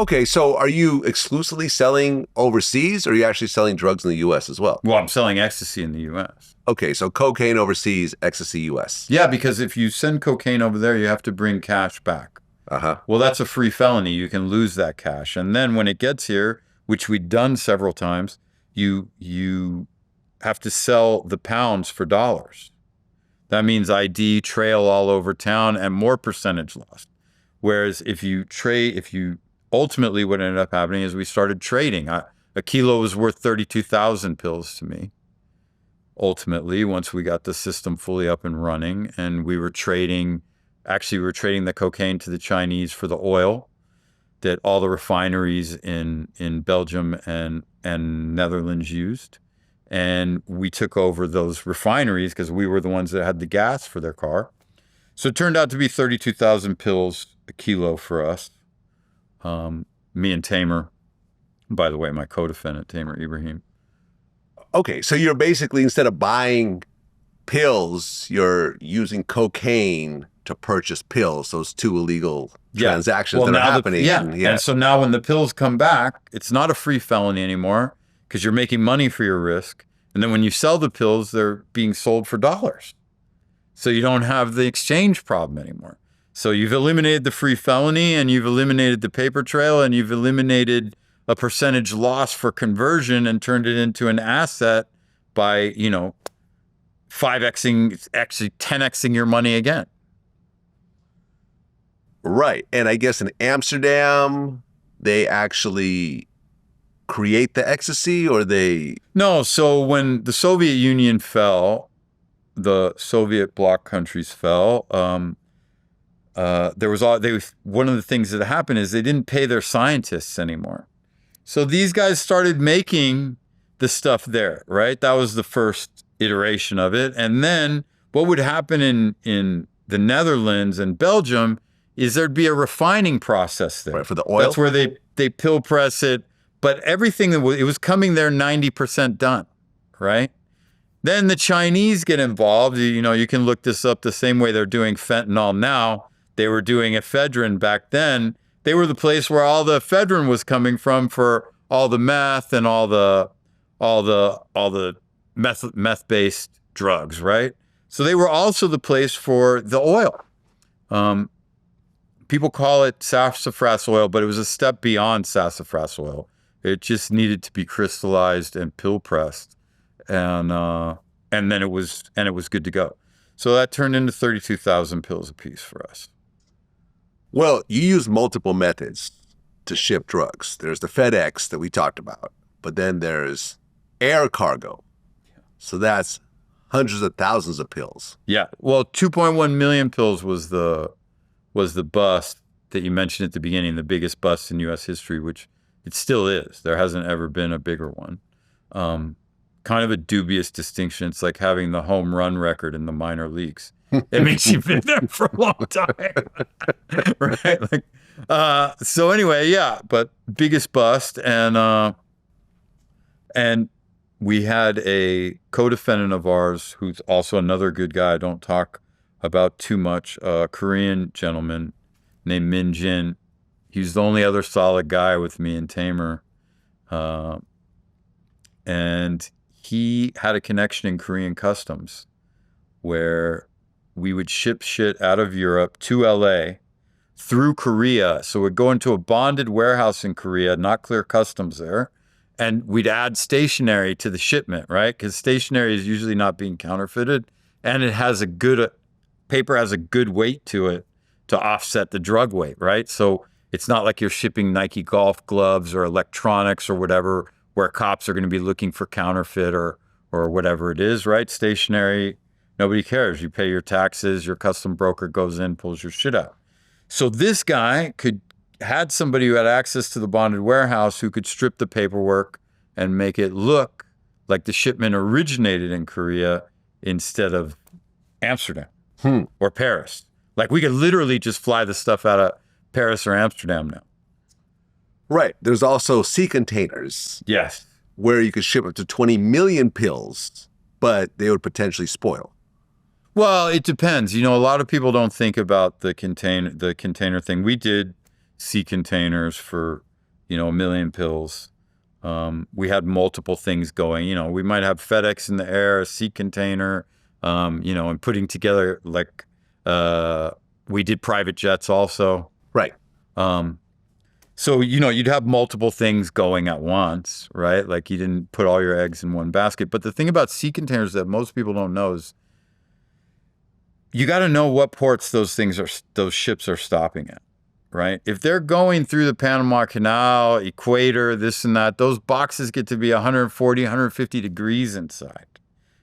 Okay, so are you exclusively selling overseas, or are you actually selling drugs in the U.S. as well? Well, I'm selling ecstasy in the U.S. Okay, so cocaine overseas, ecstasy U.S. Yeah, because if you send cocaine over there, you have to bring cash back. Uh-huh. Well, that's a free felony. You can lose that cash. And then when it gets here, which we've done several times, you have to sell the pounds for dollars. That means ID, trail all over town, and more percentage lost. Whereas if you ultimately what ended up happening is we started trading. A kilo was worth 32,000 pills to me. Ultimately, once we got the system fully up and running, and we were trading the cocaine to the Chinese for the oil that all the refineries in Belgium and Netherlands used. And we took over those refineries because we were the ones that had the gas for their car. So it turned out to be 32,000 pills a kilo for us. Me and Tamer, by the way, my co-defendant, Tamer Ibrahim. Okay, so you're basically, instead of buying pills, you're using cocaine to purchase pills, those two illegal transactions that are happening. And so now when the pills come back, it's not a free felony anymore because you're making money for your risk. And then when you sell the pills, they're being sold for dollars. So you don't have the exchange problem anymore. So you've eliminated the free felony, and you've eliminated the paper trail, and you've eliminated a percentage loss for conversion and turned it into an asset by, 5xing, actually 10xing your money again. Right. And I guess in Amsterdam, they actually create the ecstasy, or they... No, so when the Soviet Union fell, the Soviet bloc countries fell, one of the things that happened is they didn't pay their scientists anymore. So these guys started making the stuff there, right? That was the first iteration of it. And then what would happen in the Netherlands and Belgium is there'd be a refining process there. Right, for the oil? That's where they pill press it. But everything, it was coming there 90% done, right? Then the Chinese get involved. You can look this up the same way they're doing fentanyl now. They were doing ephedrine back then. They were the place where all the ephedrine was coming from for all the meth and all the meth-based drugs, right? So they were also the place for the oil. People call it sassafras oil, but it was a step beyond sassafras oil. It just needed to be crystallized and pill pressed, and then it was good to go. So that turned into 32,000 pills a piece for us. Well, you use multiple methods to ship drugs. There's the FedEx that we talked about, but then there's air cargo. So that's hundreds of thousands of pills. Yeah. Well, 2.1 million pills was the bust that you mentioned at the beginning, the biggest bust in U.S. history, which it still is. There hasn't ever been a bigger one. Kind of a dubious distinction. It's like having the home run record in the minor leagues. It means you've been there for a long time. Right? So anyway, yeah, but biggest bust. And we had a co-defendant of ours who's also another good guy I don't talk about too much, a Korean gentleman named Min Jin. He was the only other solid guy with me and Tamer. And he had a connection in Korean customs where we would ship shit out of Europe to LA through Korea. So we'd go into a bonded warehouse in Korea, not clear customs there, and we'd add stationery to the shipment, right? Because stationery is usually not being counterfeited, and paper has a good weight to it to offset the drug weight, right? So it's not like you're shipping Nike golf gloves or electronics or whatever, where cops are going to be looking for counterfeit or whatever it is, right? Stationery, nobody cares. You pay your taxes, your custom broker goes in, pulls your shit out. So this guy had somebody who had access to the bonded warehouse who could strip the paperwork and make it look like the shipment originated in Korea instead of Amsterdam or Paris. Like we could literally just fly the stuff out of Paris or Amsterdam now. Right. There's also sea containers. Yes. Where you could ship up to 20 million pills, but they would potentially spoil. Well, it depends. A lot of people don't think about the container thing. We did sea containers for 1 million pills. We had multiple things going. We might have FedEx in the air, a sea container, and putting together we did private jets also. Right. So, you'd have multiple things going at once, right? Like you didn't put all your eggs in one basket. But the thing about sea containers that most people don't know is you got to know what ports those ships are stopping at, right? If they're going through the Panama Canal, equator, this and that, those boxes get to be 140, 150 degrees inside.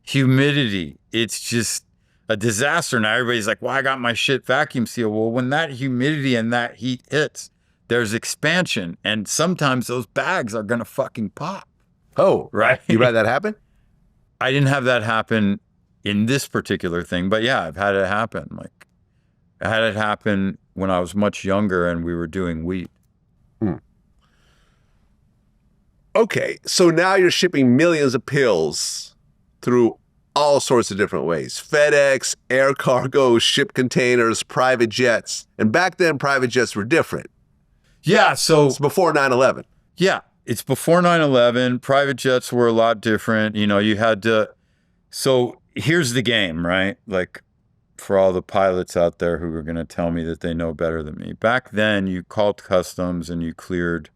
Humidity, it's just a disaster. Now everybody's like, well, I got my shit vacuum sealed. Well, when that humidity and that heat hits, there's expansion. And sometimes those bags are going to fucking pop. Oh, right. You had that happen? I didn't have that happen in this particular thing, but yeah, I've had it happen. Like I had it happen when I was much younger and we were doing wheat. Okay, so now you're shipping millions of pills through all sorts of different ways. FedEx, air cargo, ship containers, private jets. And back then, private jets were different. Yeah, so it's before 9/11. Yeah, it's before 9/11. Private jets were a lot different. You had to. So here's the game, right? Like for all the pilots out there who are going to tell me that they know better than me. Back then, you called customs and you cleared,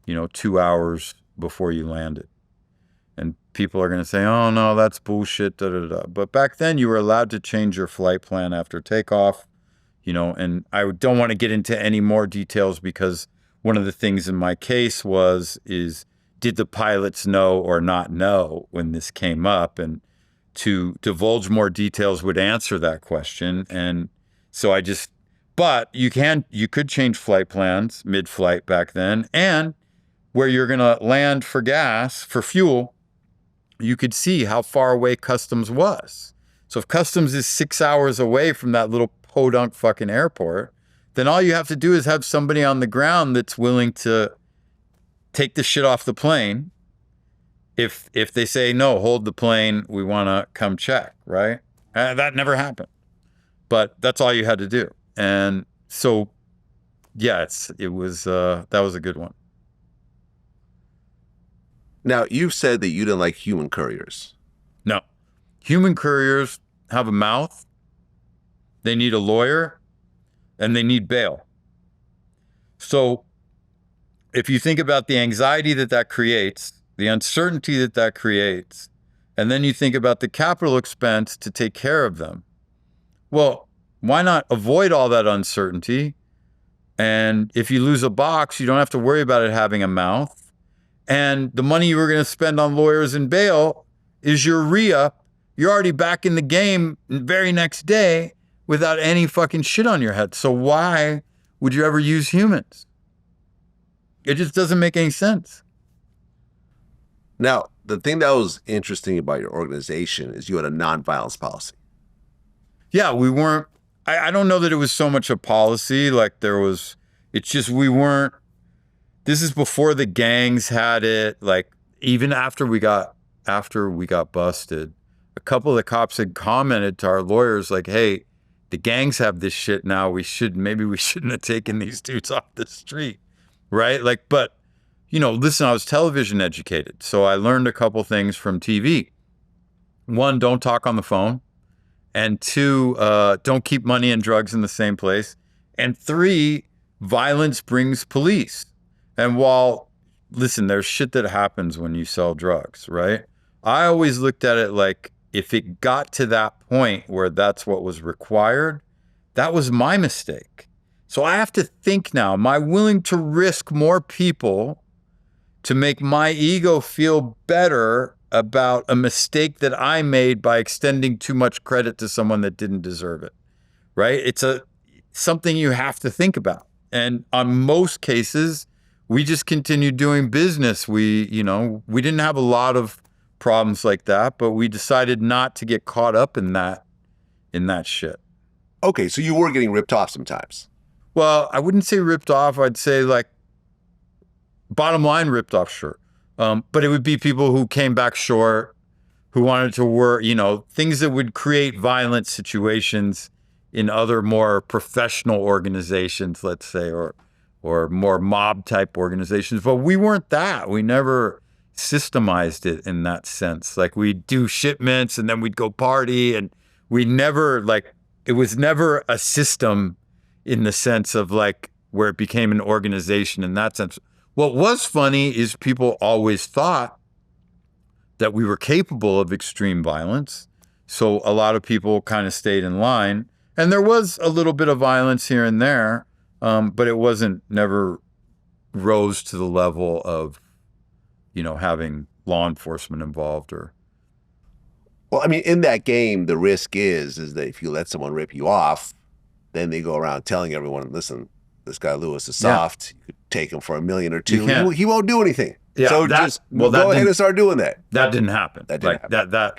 2 hours before you landed. And people are going to say, oh, no, that's bullshit, da, da, da. But back then, you were allowed to change your flight plan after takeoff, and I don't want to get into any more details because one of the things in my case is did the pilots know or not know when this came up? And to divulge more details would answer that question. And so but you could change flight plans mid-flight back then. And where you're going to land for gas, for fuel, you could see how far away customs was. So if customs is 6 hours away from that little podunk fucking airport, then all you have to do is have somebody on the ground that's willing to take the shit off the plane. If they say, no, hold the plane, we want to come check, right? That never happened. But that's all you had to do. And so, yeah, that was a good one. Now, you've said that you didn't like human couriers. No. Human couriers have a mouth, they need a lawyer, and they need bail. So if you think about the anxiety that creates, the uncertainty that creates, and then you think about the capital expense to take care of them, well, why not avoid all that uncertainty? And if you lose a box, you don't have to worry about it having a mouth. And the money you were going to spend on lawyers and bail is your re-up. You're already back in the game the very next day without any fucking shit on your head. So why would you ever use humans? It just doesn't make any sense. Now, the thing that was interesting about your organization is you had a nonviolence policy. Yeah, we weren't, I don't know that it was so much a policy, like it's just we weren't, this is before the gangs had it. Like even after we got busted, a couple of the cops had commented to our lawyers like, hey, the gangs have this shit now. Maybe we shouldn't have taken these dudes off the street. Right? Like, but listen, I was television educated. So I learned a couple things from TV. One, don't talk on the phone. And two, don't keep money and drugs in the same place. And three, violence brings police. And listen, there's shit that happens when you sell drugs, right? I always looked at it like if it got to that point where that's what was required, that was my mistake. So I have to think now, am I willing to risk more people to make my ego feel better about a mistake that I made by extending too much credit to someone that didn't deserve it, right? It's something you have to think about. And on most cases, we just continued doing business. We didn't have a lot of problems like that, but we decided not to get caught up in that shit. Okay, so you were getting ripped off sometimes. Well, I wouldn't say ripped off. I'd say like bottom line ripped off, sure. But it would be people who came back short, who wanted to work, things that would create violent situations in other more professional organizations, let's say, or or more mob type organizations. But we weren't that. We never systemized it in that sense. Like we'd do shipments and then we'd go party, and we never like, it was never a system in the sense of like where it became an organization in that sense. What was funny is people always thought that we were capable of extreme violence. So a lot of people kind of stayed in line. And there was a little bit of violence here and there, but it never rose to the level of, having law enforcement involved or. Well, I mean, in that game, the risk is that if you let someone rip you off, then they go around telling everyone, listen, this guy Lewis is soft. You could take him for $1 million or $2 million. He won't do anything. Yeah, so just go ahead and start doing that. That didn't happen. That didn't happen.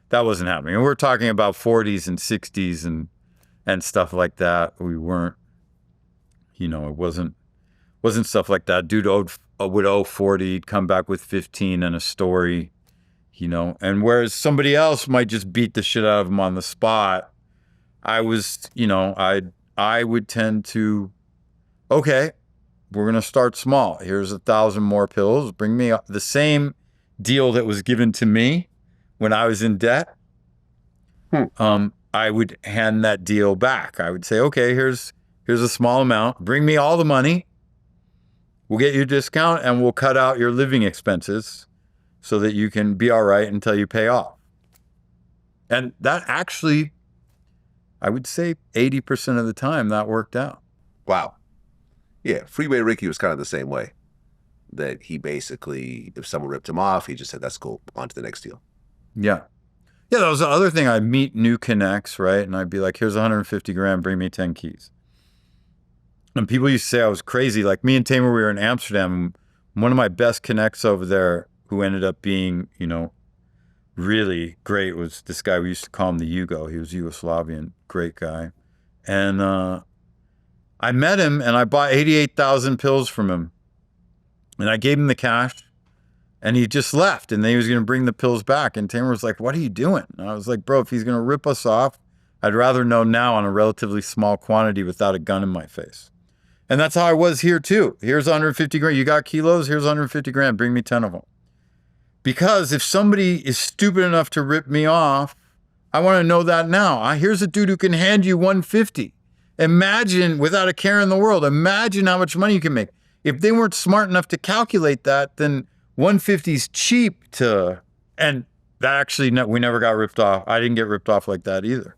That wasn't happening. And we're talking about 40s and 60s and stuff like that. We weren't, it wasn't stuff like that. Dude would owe 40, come back with 15 and a story, and whereas somebody else might just beat the shit out of him on the spot, I was, I would tend to, okay, we're going to start small. Here's 1,000 more pills. Bring me the same deal that was given to me when I was in debt. I would hand that deal back. I would say, okay, here's a small amount. Bring me all the money. We'll get you a discount and we'll cut out your living expenses so that you can be all right until you pay off. And that actually, I would say 80% of the time that worked out. Wow. Yeah, Freeway Ricky was kind of the same way. That he basically, if someone ripped him off, he just said, that's cool, on to the next deal. Yeah. Yeah, that was the other thing. I'd meet new connects, right? And I'd be like, here's 150 grand, bring me 10 keys. And people used to say I was crazy. Like me and Tamer, we were in Amsterdam. One of my best connects over there who ended up being, really great was this guy. We used to call him the Yugo. He was Yugoslavian, great guy. And I met him and I bought 88,000 pills from him. And I gave him the cash and he just left. And then he was going to bring the pills back. And Tamer was like, what are you doing? And I was like, bro, if he's going to rip us off, I'd rather know now on a relatively small quantity without a gun in my face. And that's how I was here too. Here's 150 grand. You got kilos? Here's 150 grand. Bring me 10 of them. Because if somebody is stupid enough to rip me off, I want to know that now. Here's a dude who can hand you 150. Imagine, without a care in the world, imagine how much money you can make. If they weren't smart enough to calculate that, then 150 is cheap and that actually, we never got ripped off. I didn't get ripped off like that either.